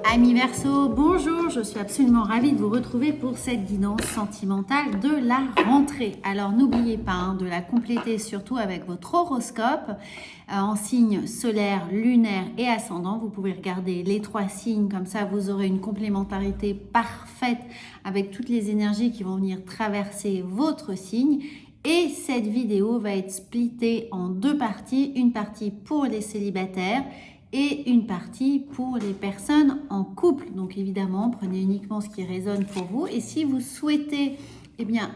Amis Verseau, bonjour, je suis absolument ravie de vous retrouver pour cette guidance sentimentale de la rentrée. Alors n'oubliez pas de la compléter surtout avec votre horoscope en signes solaire, lunaire et ascendant. Vous pouvez regarder les 3 signes, comme ça vous aurez une complémentarité parfaite avec toutes les énergies qui vont venir traverser votre signe. Et cette vidéo va être splittée en 2 parties, une partie pour les célibataires et une partie pour les personnes en couple. Donc évidemment, prenez uniquement ce qui résonne pour vous. Et si vous souhaitez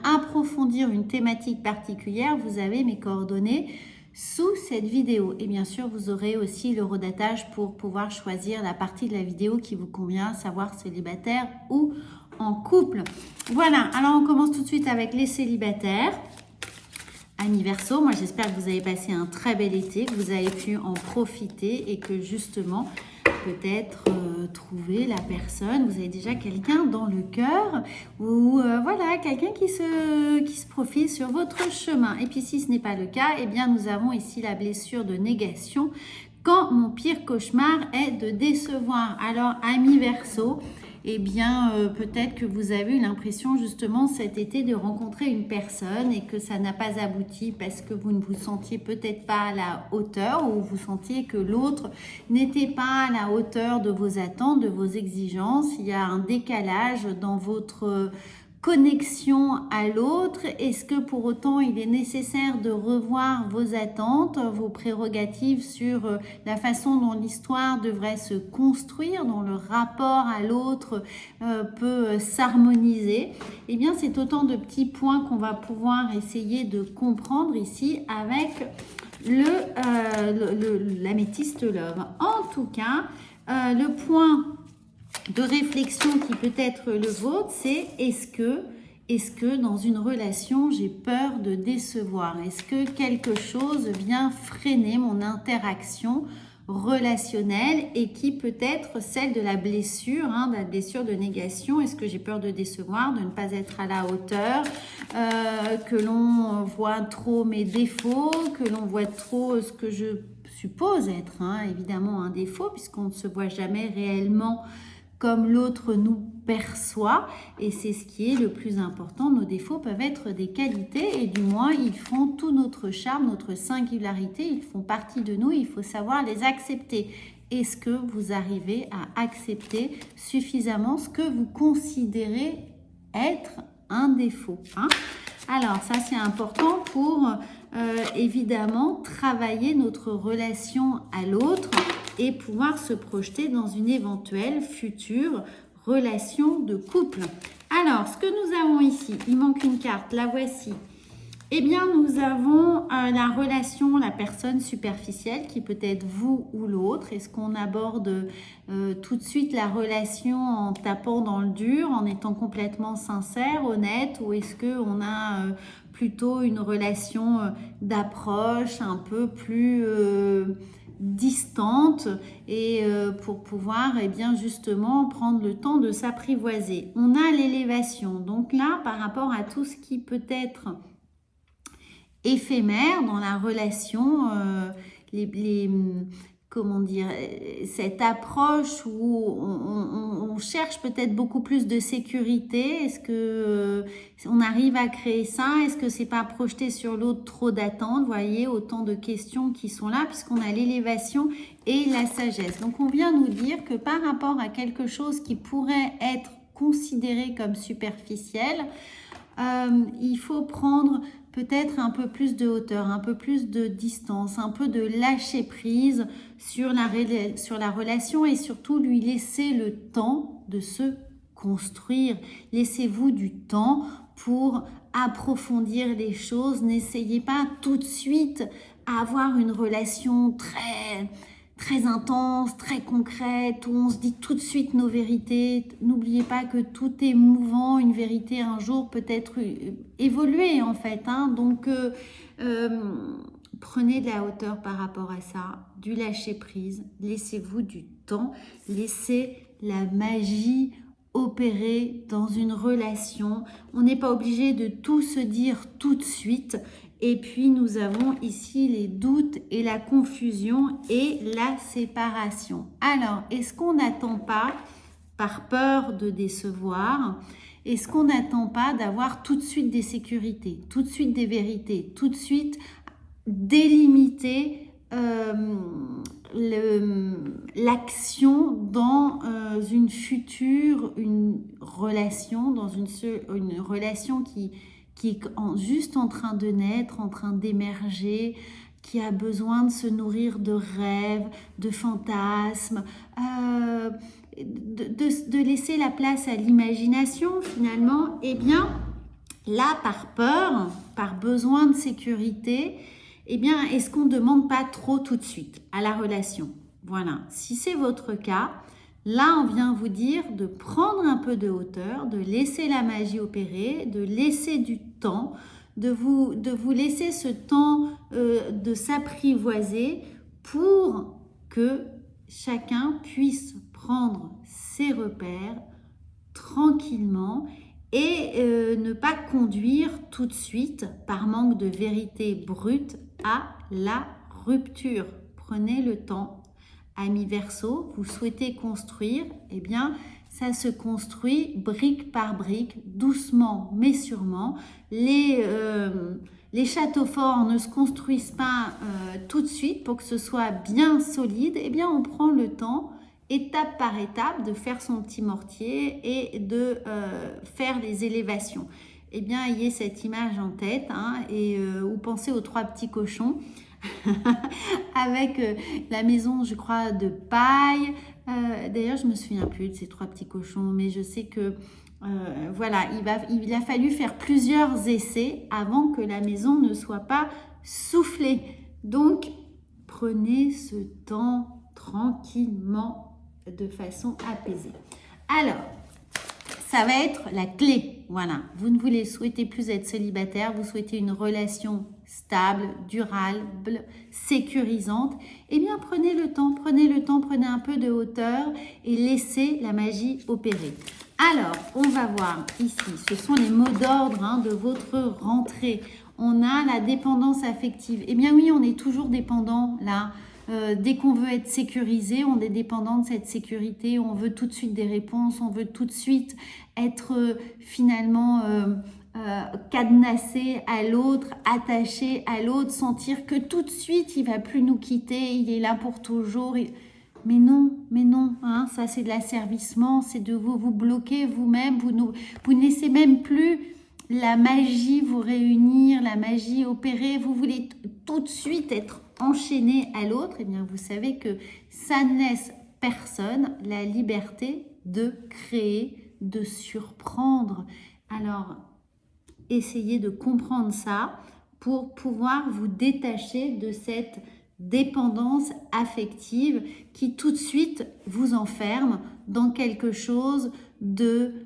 approfondir une thématique particulière, vous avez mes coordonnées sous cette vidéo. Et bien sûr, vous aurez aussi l'horodatage pour pouvoir choisir la partie de la vidéo qui vous convient, savoir célibataire ou en couple. Voilà, alors on commence tout de suite avec les célibataires. Amis Verseau, moi j'espère que vous avez passé un très bel été, que vous avez pu en profiter et que justement peut-être trouver la personne, vous avez déjà quelqu'un dans le cœur ou voilà, quelqu'un qui se profile sur votre chemin. Et puis si ce n'est pas le cas, eh bien nous avons ici la blessure de négation quand mon pire cauchemar est de décevoir. Alors amis Verseau, eh bien peut-être que vous avez eu l'impression justement cet été de rencontrer une personne et que ça n'a pas abouti parce que vous ne vous sentiez peut-être pas à la hauteur ou vous sentiez que l'autre n'était pas à la hauteur de vos attentes, de vos exigences. Il y a un décalage dans votre connexion à l'autre. Est-ce que pour autant il est nécessaire de revoir vos attentes, vos prérogatives sur la façon dont l'histoire devrait se construire, dont le rapport à l'autre peut s'harmoniser? Eh bien, c'est autant de petits points qu'on va pouvoir essayer de comprendre ici avec l'améthyste love. En tout cas, le point de réflexion qui peut être le vôtre, c'est est-ce que dans une relation, j'ai peur de décevoir? Est-ce que quelque chose vient freiner mon interaction relationnelle et qui peut être celle de la blessure de négation? Est-ce que j'ai peur de décevoir, de ne pas être à la hauteur, que l'on voit trop mes défauts, que l'on voit trop ce que je suppose être évidemment un défaut puisqu'on ne se voit jamais réellement comme l'autre nous perçoit, et c'est ce qui est le plus important. Nos défauts peuvent être des qualités et du moins ils font tout notre charme, notre singularité, ils font partie de nous, il faut savoir les accepter. Est-ce que vous arrivez à accepter suffisamment ce que vous considérez être un défaut Alors ça c'est important pour évidemment travailler notre relation à l'autre et pouvoir se projeter dans une éventuelle future relation de couple. Alors, ce que nous avons ici, il manque une carte, la voici. Eh bien, nous avons la relation, la personne superficielle qui peut être vous ou l'autre. Est-ce qu'on aborde tout de suite la relation en tapant dans le dur, en étant complètement sincère, honnête, ou est-ce qu'on a plutôt une relation d'approche un peu plus distante et pour pouvoir justement prendre le temps de s'apprivoiser? On a l'élévation. Donc là, par rapport à tout ce qui peut être éphémère dans la relation, comment dire, cette approche où on cherche peut-être beaucoup plus de sécurité. Est-ce que on arrive à créer ça? Est-ce que c'est pas projeté sur l'autre trop d'attentes? Vous voyez, autant de questions qui sont là puisqu'on a l'élévation et la sagesse. Donc on vient nous dire que par rapport à quelque chose qui pourrait être considéré comme superficiel, il faut prendre peut-être un peu plus de hauteur, un peu plus de distance, un peu de lâcher prise sur la relation et surtout lui laisser le temps de se construire. Laissez-vous du temps pour approfondir les choses. N'essayez pas tout de suite à avoir une relation très intense, très concrète, où on se dit tout de suite nos vérités. N'oubliez pas que tout est mouvant, une vérité un jour peut être évoluée en fait. Donc prenez de la hauteur par rapport à ça, du lâcher prise, laissez-vous du temps, laissez la magie opérer dans une relation. On n'est pas obligé de tout se dire tout de suite. Et puis nous avons ici les doutes et la confusion et la séparation. Alors, est-ce qu'on n'attend pas par peur de décevoir. Est-ce qu'on n'attend pas d'avoir tout de suite des sécurités, tout de suite des vérités, tout de suite délimiter l'action dans une relation, dans une relation qui est juste en train de naître, en train d'émerger, qui a besoin de se nourrir de rêves, de fantasmes, de laisser la place à l'imagination finalement. Eh bien, là, par peur, par besoin de sécurité, eh bien, est-ce qu'on ne demande pas trop tout de suite à la relation? Voilà, si c'est votre cas, là, on vient vous dire de prendre un peu de hauteur, de laisser la magie opérer, de laisser du temps, de vous laisser ce temps de s'apprivoiser pour que chacun puisse prendre ses repères tranquillement et ne pas conduire tout de suite, par manque de vérité brute, à la rupture. Prenez le temps. Amis Verseau, vous souhaitez construire, eh bien, ça se construit brique par brique, doucement mais sûrement. Les châteaux forts ne se construisent pas tout de suite pour que ce soit bien solide. Eh bien, on prend le temps, étape par étape, de faire son petit mortier et de faire les élévations. Eh bien, ayez cette image en tête ou pensez aux 3 petits cochons avec la maison, je crois, de paille. D'ailleurs, je ne me souviens plus de ces 3 petits cochons, mais je sais que voilà, il a fallu faire plusieurs essais avant que la maison ne soit pas soufflée. Donc, prenez ce temps tranquillement, de façon apaisée. Alors, ça va être la clé. Voilà, vous ne souhaitez plus être célibataire, vous souhaitez une relation stable, durable, sécurisante. Eh bien, prenez le temps, prenez un peu de hauteur et laissez la magie opérer. Alors, on va voir ici, ce sont les mots d'ordre de votre rentrée. On a la dépendance affective. Eh bien oui, on est toujours dépendant là. Dès qu'on veut être sécurisé, on est dépendant de cette sécurité, on veut tout de suite des réponses, on veut tout de suite être finalement cadenassé à l'autre, attaché à l'autre, sentir que tout de suite il va plus nous quitter, il est là pour toujours. Mais non, ça c'est de l'asservissement, c'est de vous bloquer vous-même, vous ne laissez même plus la magie vous réunir, la magie opérer, vous voulez tout de suite être enchaîné à l'autre. Eh bien, vous savez que ça ne laisse personne la liberté de créer, de surprendre. Alors, essayez de comprendre ça pour pouvoir vous détacher de cette dépendance affective qui tout de suite vous enferme dans quelque chose de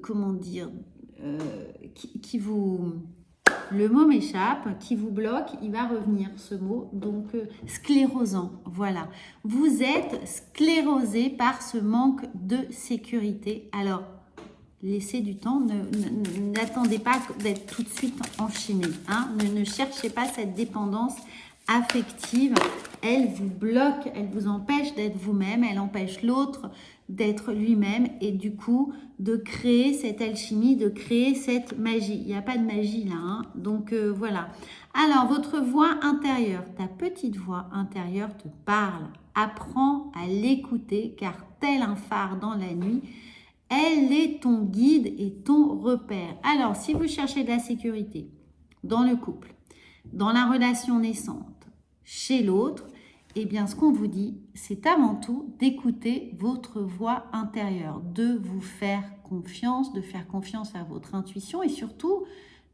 comment dire, qui vous, le mot m'échappe, qui vous bloque, il va revenir ce mot, donc sclérosant, voilà. Vous êtes sclérosé par ce manque de sécurité. Alors, laissez du temps, n'attendez pas d'être tout de suite enchaîné, ne cherchez pas cette dépendance affective, elle vous bloque, elle vous empêche d'être vous-même, elle empêche l'autre d'être lui-même et du coup de créer cette alchimie, de créer cette magie. Il n'y a pas de magie là, donc voilà. Alors votre voix intérieure, ta petite voix intérieure te parle, apprends à l'écouter car tel un phare dans la nuit, elle est ton guide et ton repère. Alors si vous cherchez de la sécurité dans le couple, dans la relation naissante, chez l'autre, eh bien, ce qu'on vous dit, c'est avant tout d'écouter votre voix intérieure, de vous faire confiance, de faire confiance à votre intuition et surtout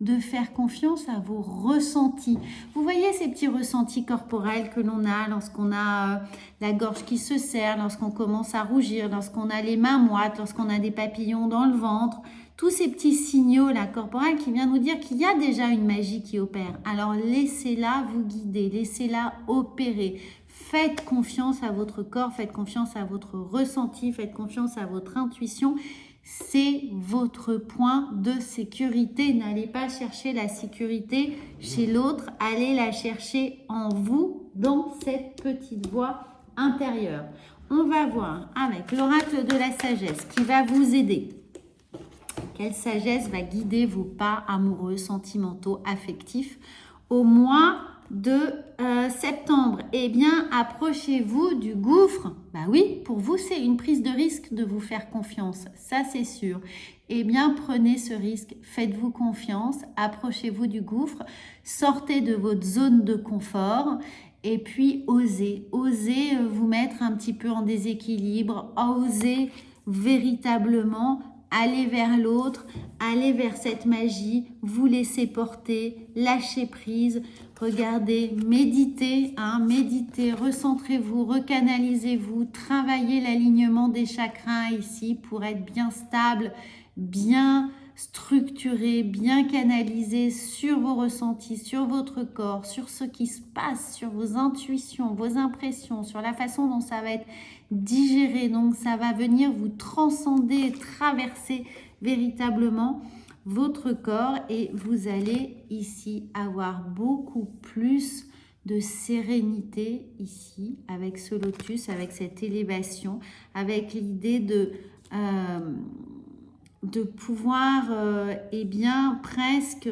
de faire confiance à vos ressentis. Vous voyez ces petits ressentis corporels que l'on a lorsqu'on a la gorge qui se serre, lorsqu'on commence à rougir, lorsqu'on a les mains moites, lorsqu'on a des papillons dans le ventre. Tous ces petits signaux là corporels qui viennent nous dire qu'il y a déjà une magie qui opère. Alors laissez-la vous guider, laissez-la opérer. Faites confiance à votre corps, faites confiance à votre ressenti, faites confiance à votre intuition. C'est votre point de sécurité. N'allez pas chercher la sécurité chez l'autre, allez la chercher en vous, dans cette petite voix intérieur. On va voir avec l'oracle de la sagesse qui va vous aider. Quelle sagesse va guider vos pas amoureux, sentimentaux, affectifs au mois de septembre? Eh bien, approchez-vous du gouffre. Bah oui, pour vous, c'est une prise de risque de vous faire confiance. Ça, c'est sûr. Eh bien, prenez ce risque. Faites-vous confiance. Approchez-vous du gouffre. Sortez de votre zone de confort. Et puis, osez. Osez vous mettre un petit peu en déséquilibre. Osez véritablement aller vers l'autre, aller vers cette magie, vous laisser porter, lâcher prise, regardez, méditez, méditez, recentrez-vous, recanalisez-vous, travaillez l'alignement des chakras ici pour être bien stable, bien structuré, bien canalisé sur vos ressentis, sur votre corps, sur ce qui se passe, sur vos intuitions, vos impressions, sur la façon dont ça va être digéré. Donc ça va venir vous transcender, traverser véritablement votre corps et vous allez ici avoir beaucoup plus de sérénité ici avec ce lotus, avec cette élévation, avec l'idée de pouvoir eh bien presque,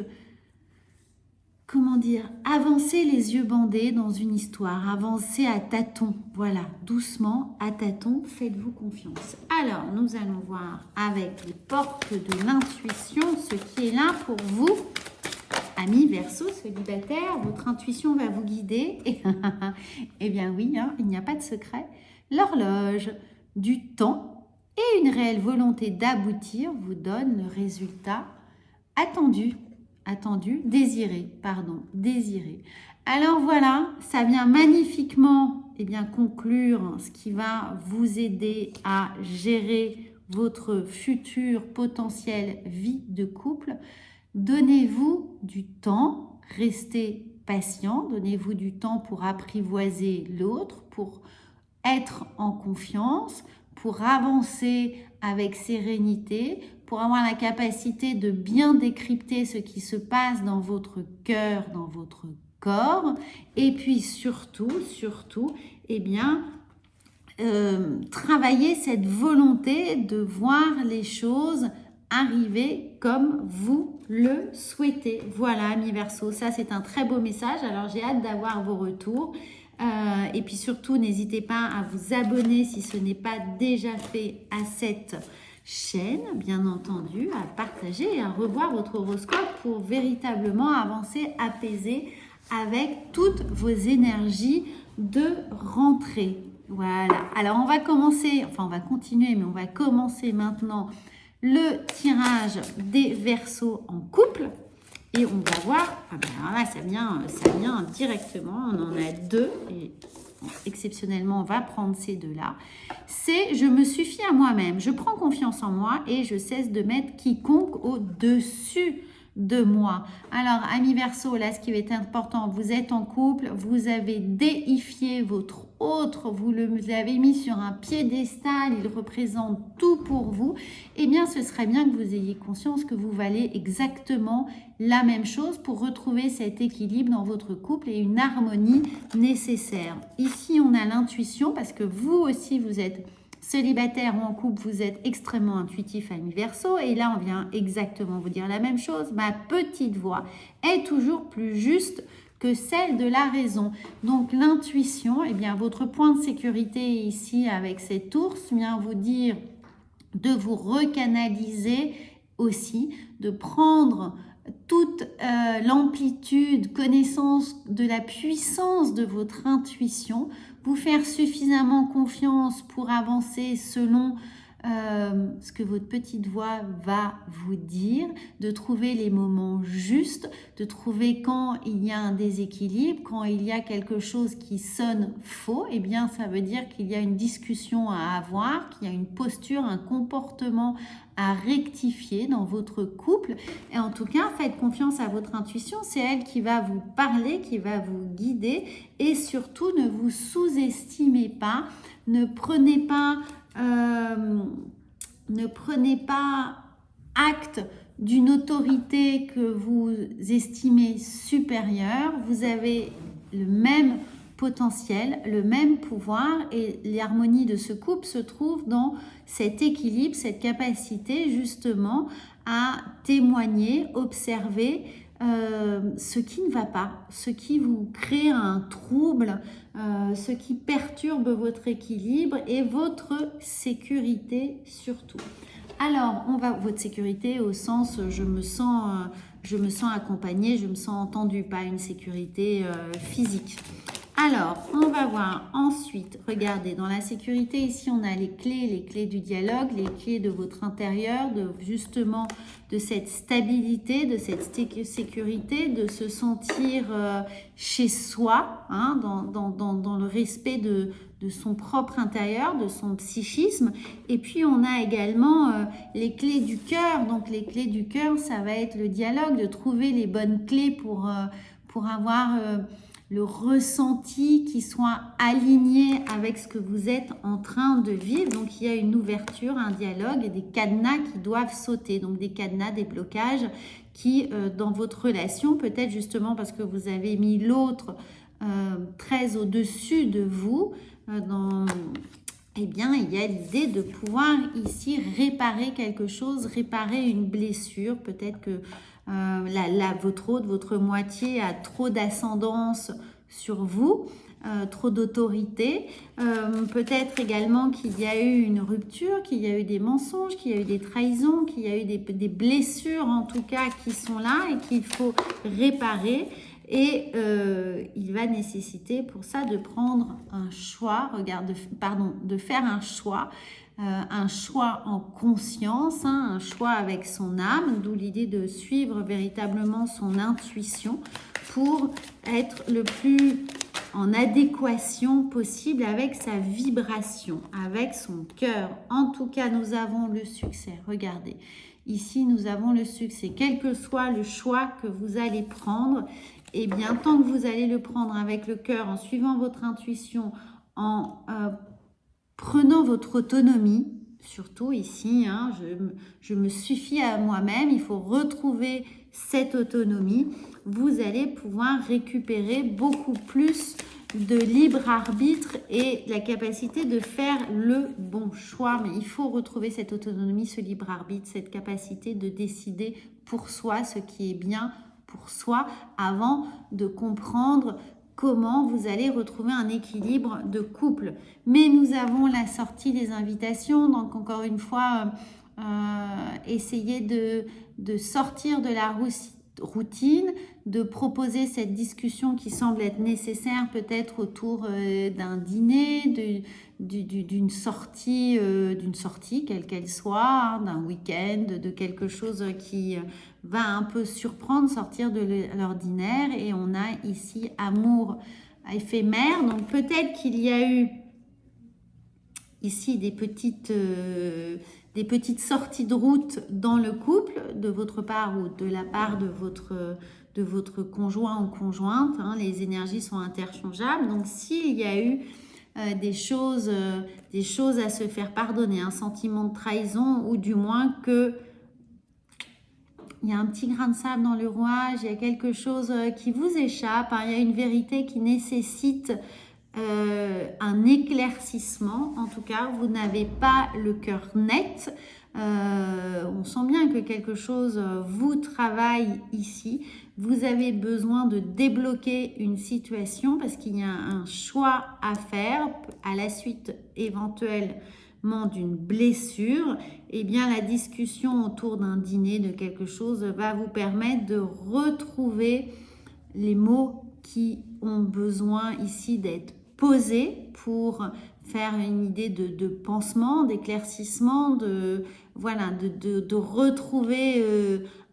comment dire, avancer les yeux bandés dans une histoire, avancer à tâtons, voilà, doucement, à tâtons, faites-vous confiance. Alors, nous allons voir avec les portes de l'intuition ce qui est là pour vous. Amis Verseau, célibataire, votre intuition va vous guider. Eh bien oui, il n'y a pas de secret. L'horloge du temps et une réelle volonté d'aboutir vous donne le résultat attendu, désiré. Alors voilà, ça vient magnifiquement conclure ce qui va vous aider à gérer votre future potentielle vie de couple. Donnez-vous du temps, restez patient, donnez-vous du temps pour apprivoiser l'autre, pour être en confiance, pour avancer avec sérénité, pour avoir la capacité de bien décrypter ce qui se passe dans votre cœur, dans votre corps, et puis surtout, travailler cette volonté de voir les choses arriver comme vous le souhaitez. Voilà, amis Verseau, ça c'est un très beau message. Alors j'ai hâte d'avoir vos retours. Et puis surtout, n'hésitez pas à vous abonner si ce n'est pas déjà fait à cette chaîne, bien entendu, à partager et à revoir votre horoscope pour véritablement avancer apaisé avec toutes vos énergies de rentrée. Voilà. Alors, on va continuer, mais on va commencer maintenant le tirage des Verseaux en couple. Et on va voir, là, ça vient directement, on en a deux, et exceptionnellement, on va prendre ces deux-là. C'est « Je me suffis à moi-même, je prends confiance en moi et je cesse de mettre quiconque au-dessus de moi. » Alors, amis Verseau, là, ce qui est important, vous êtes en couple, vous avez déifié votre autre, vous l'avez mis sur un piédestal, il représente tout pour vous. Eh bien, ce serait bien que vous ayez conscience que vous valez exactement la même chose pour retrouver cet équilibre dans votre couple et une harmonie nécessaire. Ici, on a l'intuition parce que vous aussi, vous êtes célibataire ou en couple, vous êtes extrêmement intuitif, amis Verseau. Et là, on vient exactement vous dire la même chose. Ma petite voix est toujours plus juste que celle de la raison. Donc, l'intuition, eh bien, votre point de sécurité ici avec cet ours vient vous dire de vous recanaliser aussi, de prendre toute l'amplitude, connaissance de la puissance de votre intuition, vous faire suffisamment confiance pour avancer selon ce que votre petite voix va vous dire, de trouver les moments justes, de trouver quand il y a un déséquilibre, quand il y a quelque chose qui sonne faux, eh bien ça veut dire qu'il y a une discussion à avoir, qu'il y a une posture, un comportement à rectifier dans votre couple. Et en tout cas, faites confiance à votre intuition, c'est elle qui va vous parler, qui va vous guider, et surtout ne vous sous-estimez pas, ne prenez pas acte d'une autorité que vous estimez supérieure. Vous avez le même potentiel, le même pouvoir, et l'harmonie de ce couple se trouve dans cet équilibre, cette capacité justement à témoigner, observer ce qui ne va pas, ce qui vous crée un trouble, ce qui perturbe votre équilibre et votre sécurité surtout. Alors, votre sécurité au sens je me sens accompagnée, je me sens entendue, pas une sécurité physique. Alors, on va voir ensuite, regardez, dans la sécurité, ici, on a les clés du dialogue, les clés de votre intérieur, justement de cette stabilité, de cette sécurité, de se sentir chez soi, hein, dans le respect de son propre intérieur, de son psychisme. Et puis, on a également les clés du cœur. Donc, les clés du cœur, ça va être le dialogue, de trouver les bonnes clés pour avoir... le ressenti qui soit aligné avec ce que vous êtes en train de vivre. Donc, il y a une ouverture, un dialogue et des cadenas qui doivent sauter. Donc, des cadenas, des blocages qui, dans votre relation, peut-être justement parce que vous avez mis l'autre très au-dessus de vous, eh bien, il y a l'idée de pouvoir ici réparer quelque chose, réparer une blessure. Peut-être que votre moitié a trop d'ascendance sur vous, trop d'autorité. Peut-être également qu'il y a eu une rupture, qu'il y a eu des mensonges, qu'il y a eu des trahisons, qu'il y a eu des blessures en tout cas qui sont là et qu'il faut réparer. Et il va nécessiter pour ça de prendre un choix, de faire un choix en conscience, hein, un choix avec son âme, d'où l'idée de suivre véritablement son intuition pour être le plus en adéquation possible avec sa vibration, avec son cœur. En tout cas, nous avons le succès. Regardez, ici, nous avons le succès. Quel que soit le choix que vous allez prendre, eh bien, tant que vous allez le prendre avec le cœur, en suivant votre intuition, en prenant votre autonomie, surtout ici, hein, je me suffis à moi-même, il faut retrouver cette autonomie, vous allez pouvoir récupérer beaucoup plus de libre arbitre et la capacité de faire le bon choix. Mais il faut retrouver cette autonomie, ce libre arbitre, cette capacité de décider pour soi ce qui est bien pour soi avant de comprendre comment vous allez retrouver un équilibre de couple. Mais nous avons la sortie des invitations, donc encore une fois, essayez de sortir de la routine, de proposer cette discussion qui semble être nécessaire peut-être autour d'un dîner, d'une sortie, quelle qu'elle soit, hein, d'un week-end, de quelque chose qui va un peu surprendre, sortir de l'ordinaire. Et on a ici amour éphémère. Donc peut-être qu'il y a eu ici des petites sorties de route dans le couple, de votre part ou de la part de votre conjoint ou conjointe, hein. Les énergies sont interchangeables. Donc s'il y a eu des choses à se faire pardonner, un sentiment de trahison, ou du moins que il y a un petit grain de sable dans le rouage, il y a quelque chose qui vous échappe, hein, il y a une vérité qui nécessite un éclaircissement. En tout cas, vous n'avez pas le cœur net. On sent bien que quelque chose vous travaille ici. Vous avez besoin de débloquer une situation parce qu'il y a un choix à faire à la suite éventuellement d'une blessure. Eh bien, la discussion autour d'un dîner, de quelque chose, va vous permettre de retrouver les mots qui ont besoin ici d'être posés pour faire une idée de pansement, d'éclaircissement, de retrouver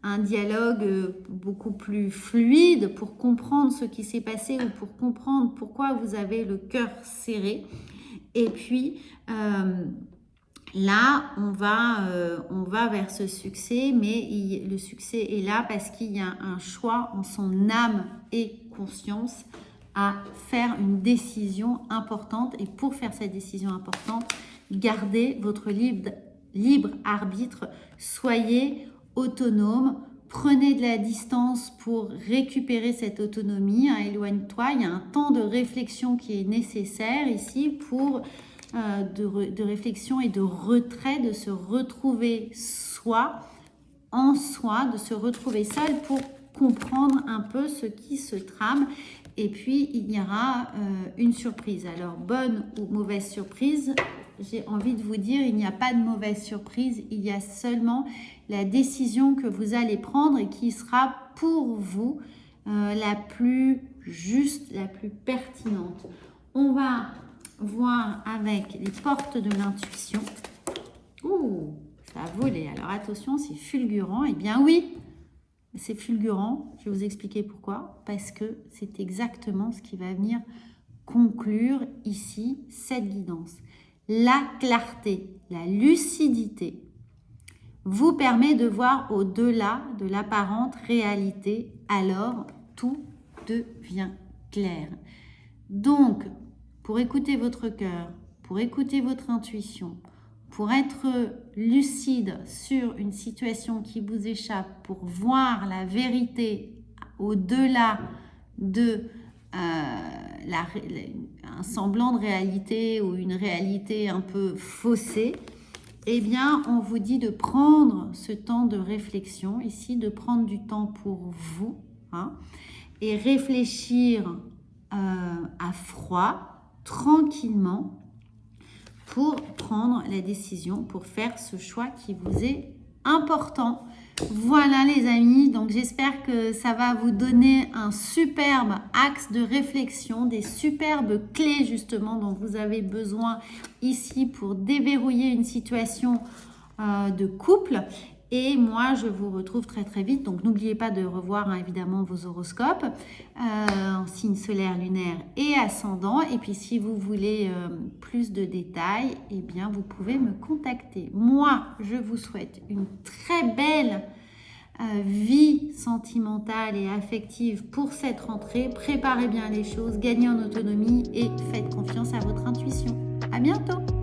un dialogue beaucoup plus fluide pour comprendre ce qui s'est passé ou pour comprendre pourquoi vous avez le cœur serré. Et puis là, on va vers ce succès, mais le succès est là parce qu'il y a un choix en son âme et conscience à faire une décision importante. Et pour faire cette décision importante, gardez votre libre arbitre, soyez autonome, Prenez de la distance pour récupérer cette autonomie. Hein, éloigne-toi. Il y a un temps de réflexion qui est nécessaire ici pour de réflexion et de retrait, de se retrouver soi, en soi, de se retrouver seul pour comprendre un peu ce qui se trame. Et puis, il y aura une surprise. Alors, bonne ou mauvaise surprise, j'ai envie de vous dire, il n'y a pas de mauvaise surprise. Il y a seulement la décision que vous allez prendre et qui sera pour vous la plus juste, la plus pertinente. On va voir avec les portes de l'intuition. Ouh, ça a volé. Alors, attention, c'est fulgurant. Eh bien, oui, c'est fulgurant, je vais vous expliquer pourquoi. Parce que c'est exactement ce qui va venir conclure ici cette guidance. La clarté, la lucidité vous permet de voir au-delà de l'apparente réalité. Alors, tout devient clair. Donc, pour écouter votre cœur, pour écouter votre intuition, pour être lucide sur une situation qui vous échappe, pour voir la vérité au-delà de un semblant de réalité ou une réalité un peu faussée, eh bien, on vous dit de prendre ce temps de réflexion ici, de prendre du temps pour vous, hein, et réfléchir à froid, tranquillement, pour prendre la décision, pour faire ce choix qui vous est important. Voilà les amis, donc j'espère que ça va vous donner un superbe axe de réflexion, des superbes clés justement dont vous avez besoin ici pour déverrouiller une situation de couple. Et moi, je vous retrouve très très vite. Donc, n'oubliez pas de revoir hein, évidemment vos horoscopes en signe solaire, lunaire et ascendant. Et puis, si vous voulez plus de détails, eh bien, vous pouvez me contacter. Moi, je vous souhaite une très belle vie sentimentale et affective pour cette rentrée. Préparez bien les choses, gagnez en autonomie et faites confiance à votre intuition. À bientôt!